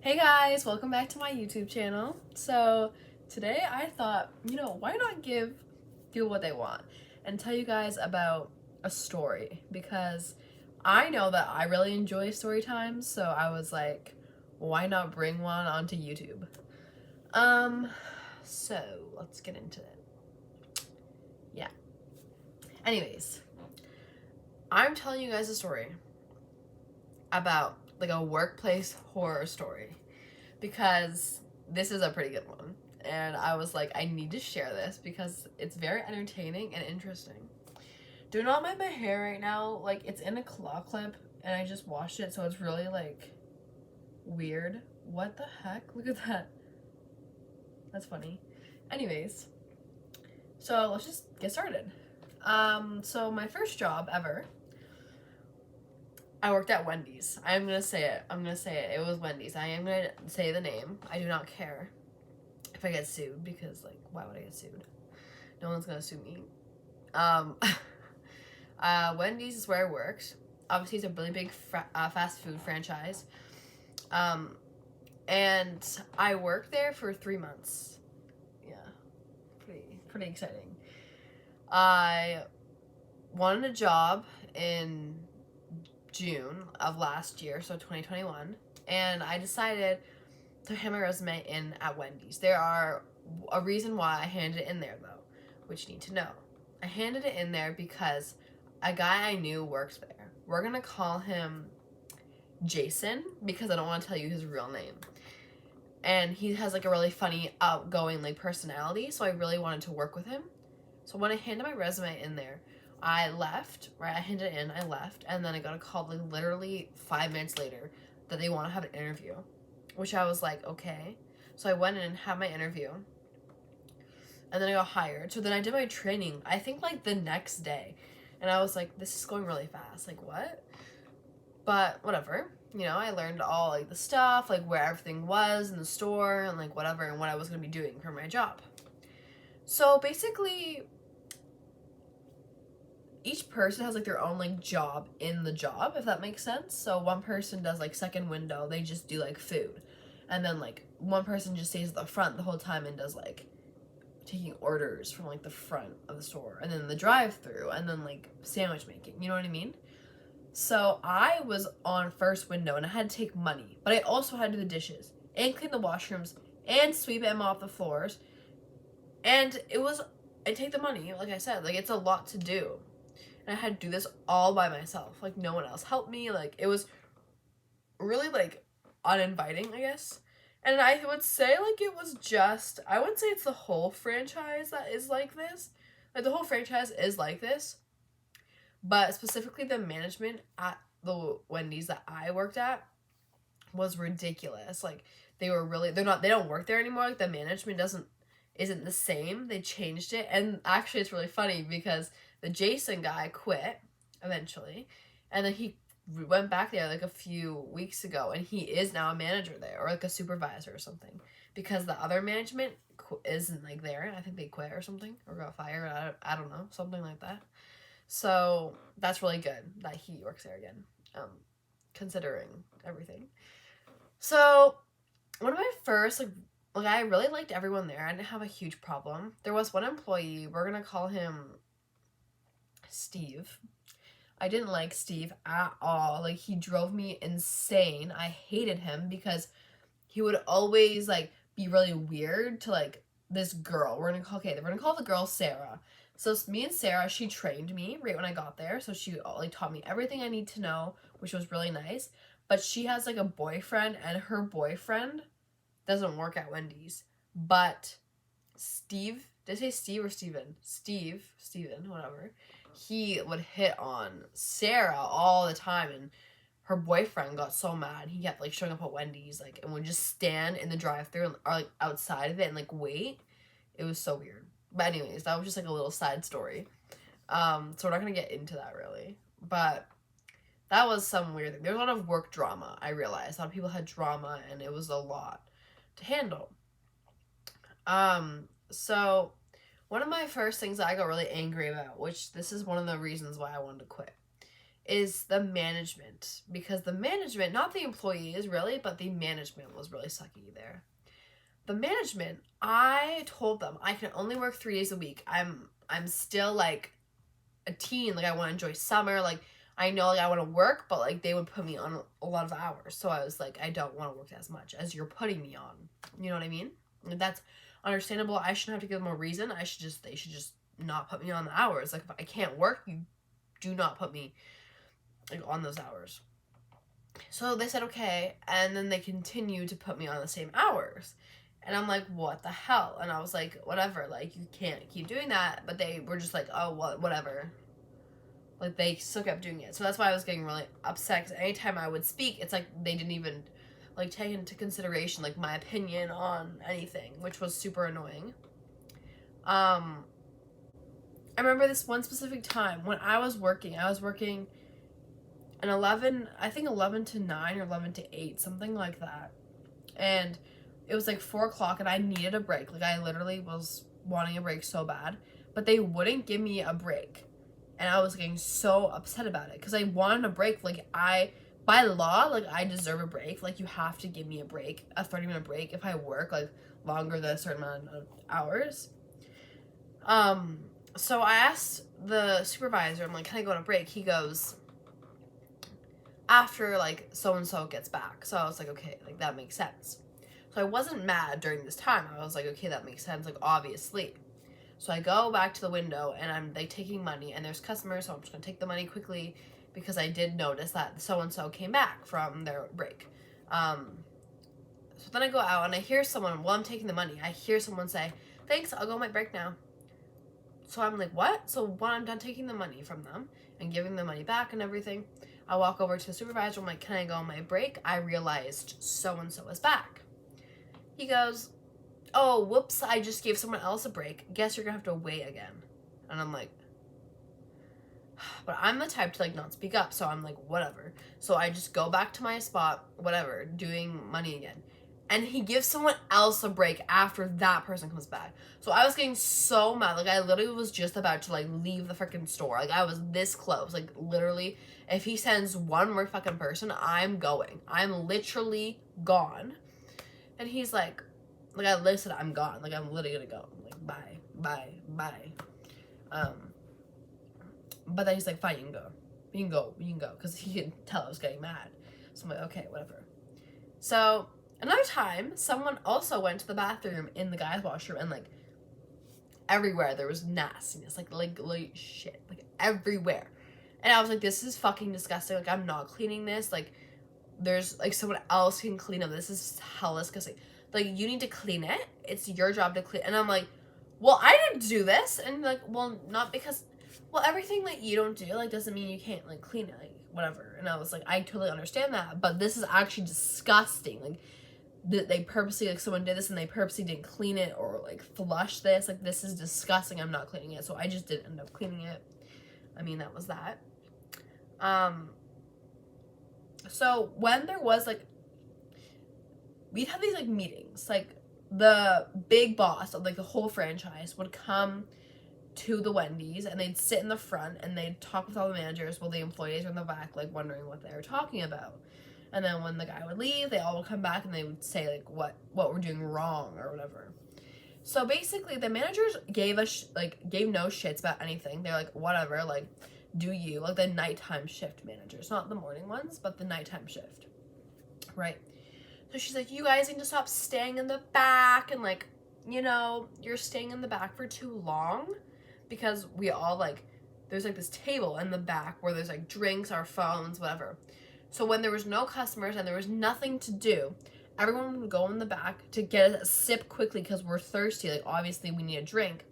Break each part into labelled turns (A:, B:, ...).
A: Hey guys, welcome back to my YouTube channel. So today I thought, why not give people what they want and tell you guys about a story, because I know that I really enjoy story times, so I was like, why not bring one onto YouTube? Um, so let's get into it. Yeah. Anyways, I'm telling you guys a story about like a workplace horror story, because this is a pretty good one. And I was like, I need to share this because it's very entertaining and interesting. Do not mind my hair right now. Like, it's in a claw clip and I just washed it, so it's really like weird. What the heck? Look at that. That's funny. Anyways, so let's just get started. So my first job ever, I worked at Wendy's. I'm gonna say it. It was Wendy's. I am gonna say the name. I do not care if I get sued, because like, why would I get sued? No one's gonna sue me. Um, Wendy's is where I worked. Obviously, it's a really big fast food franchise. And I worked there for 3 months. Yeah, pretty exciting. I wanted a job in June of last year, so 2021, and I decided to hand my resume in at Wendy's. There are a reason why I handed it in there, though, which you need to know. I handed it in there because a guy I knew works there. We're gonna call him Jason because I don't want to tell you his real name. And he has like a really funny, outgoing like personality, so I really wanted to work with him. So when I handed my resume in there, I left, right? I handed it in, I left, and then I got a call like literally 5 minutes later that they want to have an interview, which I was like, okay. So I went in and had my interview, and then I got hired. So then I did my training, I think like the next day, and I was like, this is going really fast, like what? But whatever, I learned all like the stuff, like where everything was in the store and like whatever, and what I was going to be doing for my job. So basically, each person has like their own like job in the job, if that makes sense. So one person does like second window, they just do like food, and then like one person just stays at the front the whole time and does like taking orders from like the front of the store, and then the drive-through, and then like sandwich making, you know what I mean? So I was on first window and I had to take money, but I also had to do the dishes and clean the washrooms and sweep and mop the floors, and I take the money, like I said, like it's a lot to do, and I had to do this all by myself. Like no one else helped me. Like it was really like uninviting, I guess. And I would say like it was just, I wouldn't say it's the whole franchise that is like this. Like the whole franchise is like this, but specifically the management at the Wendy's that I worked at was ridiculous. Like they don't work there anymore. Like the management isn't the same. They changed it. And actually it's really funny because the Jason guy quit eventually, and then he went back there like a few weeks ago, and he is now a manager there, or like a supervisor or something, because the other management isn't like there. I think they quit or something, or got fired. I don't know, something like that. So that's really good that he works there again, considering everything. So one of my first like I really liked everyone there. I didn't have a huge problem. There was one employee, we're gonna call him Steve. I didn't like Steve at all. Like he drove me insane. I hated him because he would always like be really weird to like this girl. We're gonna call the girl Sarah. So me and Sarah, she trained me right when I got there. So she like taught me everything I need to know, which was really nice. But she has like a boyfriend, and her boyfriend doesn't work at Wendy's. But Steve, did I say Steve or Steven? Steven, whatever. He would hit on Sarah all the time, and her boyfriend got so mad. He kept like showing up at Wendy's, like, and would just stand in the drive-thru or like outside of it and like wait. It was so weird. But anyways, that was just like a little side story. So we're not gonna get into that really. But that was some weird thing. There's a lot of work drama, I realized. A lot of people had drama, and it was a lot to handle. So one of my first things that I got really angry about, which this is one of the reasons why I wanted to quit, is the management, because the management, not the employees really, but the management was really sucky there. The management, I told them I can only work 3 days a week. I'm still like a teen, like I want to enjoy summer, like I know like I want to work, but like they would put me on a lot of hours. So I was like, I don't want to work as much as you're putting me on. You know what I mean? And that's understandable. I shouldn't have to give them a reason. They should just not put me on the hours. Like if I can't work, you do not put me like on those hours. So they said okay, and then they continued to put me on the same hours. And I'm like, what the hell? And I was like, whatever, like you can't keep doing that. But they were just like, oh, whatever. Like they still kept doing it. So that's why I was getting really upset, because anytime I would speak, it's like they didn't even like take into consideration like my opinion on anything, which was super annoying. I remember this one specific time when I was working an 11 to 9 or 11 to 8, something like that. And it was like 4 o'clock and I needed a break. Like I literally was wanting a break so bad, but they wouldn't give me a break. And I was getting so upset about it because I wanted a break. Like by law, like I deserve a break. Like you have to give me a break, a 30-minute break if I work like longer than a certain amount of hours. So I asked the supervisor, I'm like, can I go on a break? He goes, after like so-and-so gets back. So I was like, okay, like that makes sense. So I wasn't mad during this time. I was like, okay, that makes sense, like obviously. So I go back to the window and I'm like taking money and there's customers, so I'm just gonna take the money quickly because I did notice that so-and-so came back from their break. So then I go out and I hear someone, while I'm taking the money, I hear someone say, thanks, I'll go on my break now. So I'm like, what? So when I'm done taking the money from them and giving the money back and everything, I walk over to the supervisor. I'm like, can I go on my break? I realized so-and-so is back. He goes, oh, whoops, I just gave someone else a break. Guess you're gonna have to wait again. And I'm like, but I'm the type to like not speak up. So I'm like, whatever. So I just go back to my spot, whatever, doing money again. And he gives someone else a break after that person comes back. So I was getting so mad. Like I literally was just about to like leave the freaking store. Like I was this close. Like literally, if he sends one more fucking person, I'm going. I'm literally gone. And he's like I literally I'm gone. Like I'm literally gonna go. I'm like bye. But then he's like, fine, you can go, because he could tell I was getting mad. So I'm like, okay, whatever. So another time, someone also went to the bathroom in the guys' washroom, and like everywhere there was nastiness, like shit, like everywhere. And I was like, this is fucking disgusting. Like I'm not cleaning this. Like there's like someone else can clean up. This is hella disgusting. Like you need to clean it. It's your job to clean. And I'm like, well, I didn't do this. And like, well, not because, well, everything that you don't do like doesn't mean you can't like clean it, like whatever. And I was like, I totally understand that, but this is actually disgusting. Like they purposely, like someone did this and they purposely didn't clean it or like flush this. Like this is disgusting. I'm not cleaning it. So I just didn't end up cleaning it. I mean, that was that. So when there was like, we'd have these like meetings, like the big boss of like the whole franchise would come to the Wendy's and they'd sit in the front and they'd talk with all the managers while the employees were in the back like wondering what they were talking about. And then when the guy would leave, they all would come back and they would say like what we're doing wrong or whatever. So basically the managers gave no shits about anything. They're like, whatever, like do you, like the nighttime shift managers, not the morning ones, but the nighttime shift, right? So she's like, you guys need to stop staying in the back, and like, you know, you're staying in the back for too long, because we all like, there's like this table in the back where there's like drinks, our phones, whatever. So when there was no customers and there was nothing to do, everyone would go in the back to get a sip quickly because we're thirsty, like obviously we need a drink,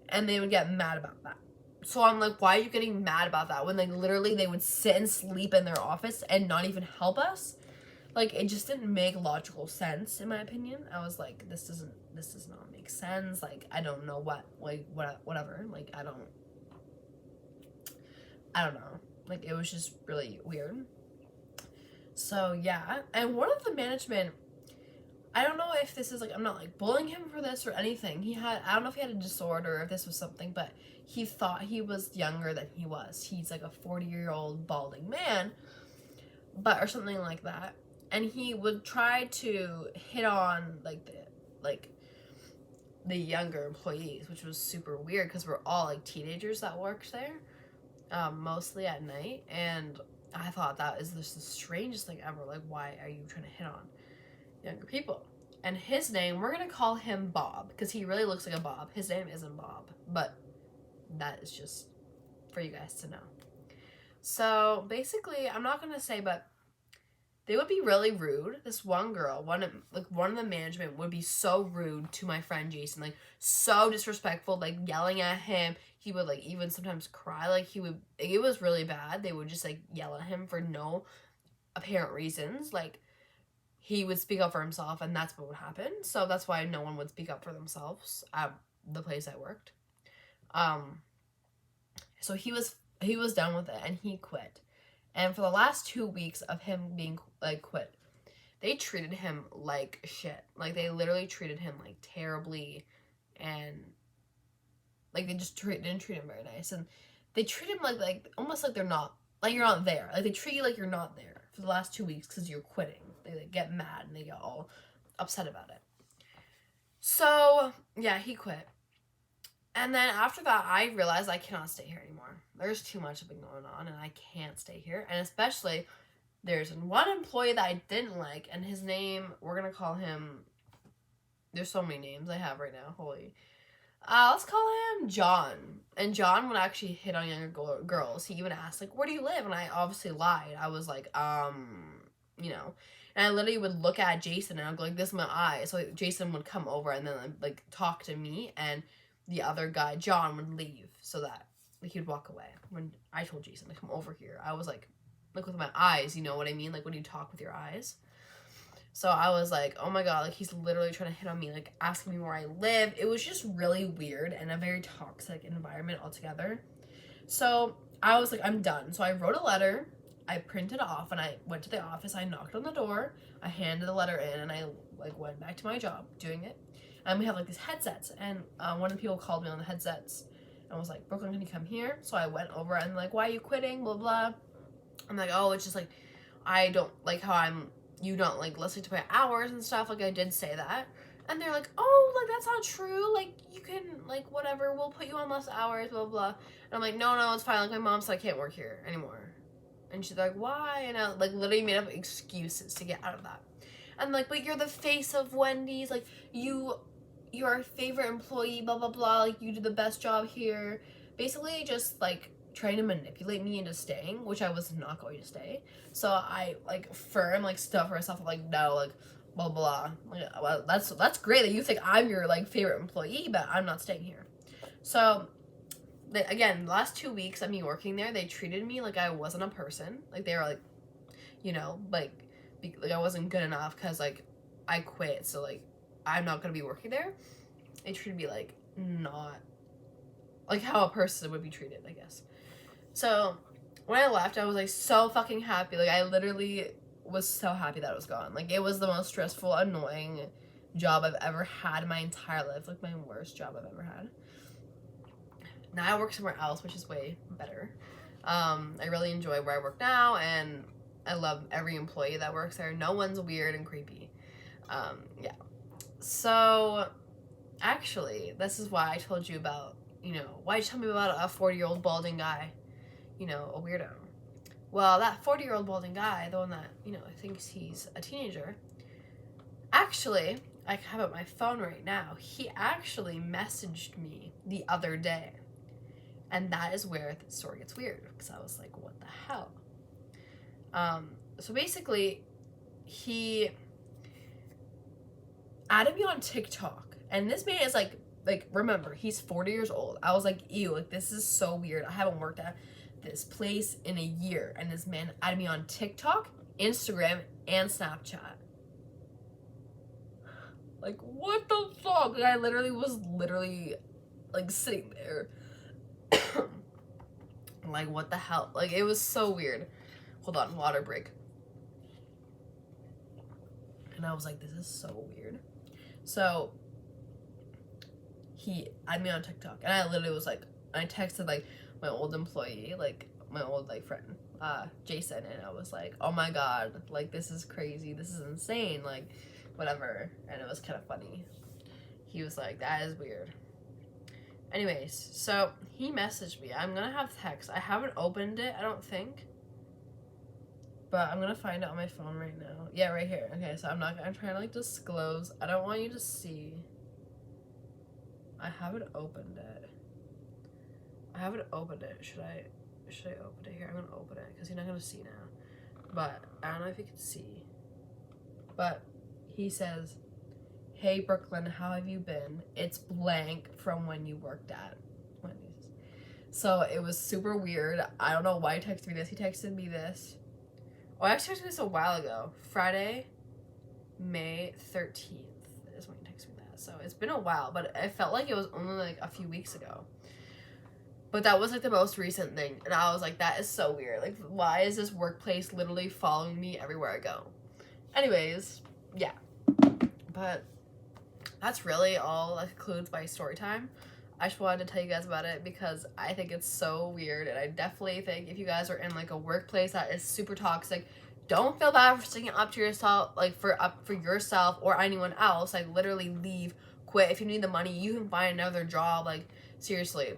A: and they would get mad about that. So I'm like, why are you getting mad about that when like literally they would sit and sleep in their office and not even help us? Like it just didn't make logical sense in my opinion. I was like, this does not make sense. Like I don't know whatever. Like I don't know. Like it was just really weird. So yeah, and one of the management I don't know if this is like, I'm not like bullying him for this or anything. I don't know if he had a disorder or if this was something, but he thought he was younger than he was. He's like a 40-year-old balding man, or something like that. And he would try to hit on the younger employees, which was super weird because we're all like teenagers that worked there, mostly at night. And I thought that is just the strangest thing ever. Like, why are you trying to hit on younger people? And his name, we're gonna call him Bob because he really looks like a Bob. His name isn't Bob, but that is just for you guys to know. So basically, I'm not gonna say, but they would be really rude. This one girl, one of the management would be so rude to my friend Jason, like so disrespectful, like yelling at him. He would like even sometimes cry, like it was really bad. They would just like yell at him for no apparent reasons. Like he would speak up for himself, and that's what would happen. So that's why no one would speak up for themselves at the place I worked. So he was done with it, and he quit. And for the last 2 weeks of him being like quit, they treated him like shit. Like they literally treated him like terribly, and like they just didn't treat him very nice. And they treat him like almost like you're not there. Like they treat you like you're not there for the last 2 weeks because you're quitting. They like, get mad and they get all upset about it. So yeah, he quit. And then after that, I realized I cannot stay here anymore. There's too much been going on, and I can't stay here. And especially, there's one employee that I didn't like, and his name, we're going to call him, there's so many names I have right now, holy. Let's call him John. And John would actually hit on younger girls. He even asked, like, where do you live? And I obviously lied. I was like, you know. And I literally would look at Jason, and I'd go like, this is my eye. So like, Jason would come over and then like talk to me, and the other guy, John, would leave so that like, he would walk away. When I told Jason to come over here, I was like with my eyes, you know what I mean? Like when you talk with your eyes. So I was like, oh my god, like he's literally trying to hit on me, like asking me where I live. It was just really weird and a very toxic environment altogether. So I was like, I'm done. So I wrote a letter, I printed it off, and I went to the office. I knocked on the door, I handed the letter in, and I like went back to my job doing it. And we have like these headsets, and one of the people called me on the headsets and was like, Brooklyn, can you come here? So I went over and like, why are you quitting? Blah blah. I'm like, oh, it's just like I don't like how you don't like listen to my hours and stuff. Like I did say that. And they're like, oh, like that's not true. Like you can like whatever, we'll put you on less hours, blah blah. And I'm like, no, it's fine. Like my mom said I can't work here anymore. And she's like, why? And I like literally made up excuses to get out of that. And like, but you're the face of Wendy's. Like you're our favorite employee, blah blah blah, like you do the best job here. Basically just like trying to manipulate me into staying, which I was not going to stay. So I like firm like stuff for myself, like no, like blah blah. Like, well, that's great that you think I'm your like favorite employee, but I'm not staying here. So again, the last 2 weeks of me working there, they treated me like I wasn't a person. Like they were like, you know, like I wasn't good enough because like I quit, so like I'm not gonna be working there. They treated me like not like how a person would be treated, I guess. So when I left, I was like so fucking happy. Like I literally was so happy that it was gone. Like it was the most stressful, annoying job I've ever had in my entire life. Like my worst job I've ever had. Now I work somewhere else, which is way better. I really enjoy where I work now, and I love every employee that works there. No one's weird and creepy. Yeah. So, actually, this is why I told you about, you know, why you tell me about a 40-year-old balding guy, you know, a weirdo. Well, that 40-year-old balding guy, the one that, you know, thinks he's a teenager, actually, I have it on my phone right now, he actually messaged me the other day. And that is where the story gets weird, because I was like, what the hell? So basically, he added me on TikTok, and this man is like remember, he's 40 years old. I was like, ew, like this is so weird. I haven't worked at this place in a year, and this man added me on TikTok, Instagram, and Snapchat. Like what the fuck? Like I was literally like sitting there like what the hell? Like it was so weird. Hold on, water break. And I was like, this is so weird. So he added me on TikTok, and I literally was like, I texted like my old employee, like my old like friend, Jason, and I was like, oh my god, like this is crazy, this is insane, like whatever. And it was kind of funny. He was like, that is weird. Anyways, so he messaged me. I'm gonna have text. I haven't opened it, I don't think, but I'm gonna find it on my phone right now. Yeah, right here. Okay, so I'm trying to like disclose. I don't want you to see. I haven't opened it. Should I open it here? I'm gonna open it because you're not gonna see now. But I don't know if you can see. But he says, hey Brooklyn, how have you been? It's blank from when you worked at Wendy's. So it was super weird. I don't know why he texted me this. He texted me this. Oh, I actually texted me this a while ago. Friday, May 13th is when he texted me that. So it's been a while, but it felt like it was only like a few weeks ago. But that was like the most recent thing. And I was like, that is so weird. Like, why is this workplace literally following me everywhere I go? Anyways, yeah. But that's really all that concludes my story time. I just wanted to tell you guys about it because I think it's so weird, and I definitely think if you guys are in like a workplace that is super toxic, don't feel bad for sticking up to yourself, like for yourself or anyone else. Like literally leave, quit. If you need the money, you can find another job. Like seriously,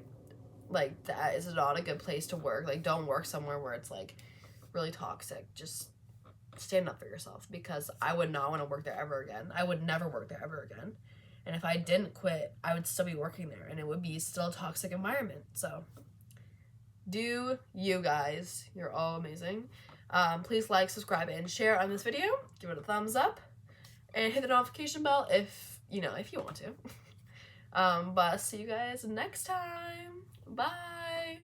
A: like that is not a good place to work. Like don't work somewhere where it's like really toxic. Just stand up for yourself, because I would not want to work there ever again. I would never work there ever again. And if I didn't quit, I would still be working there, and it would be still a toxic environment. So do you guys. You're all amazing. Please like, subscribe, and share on this video. Give it a thumbs up. And hit the notification bell if you want to. But see you guys next time. Bye.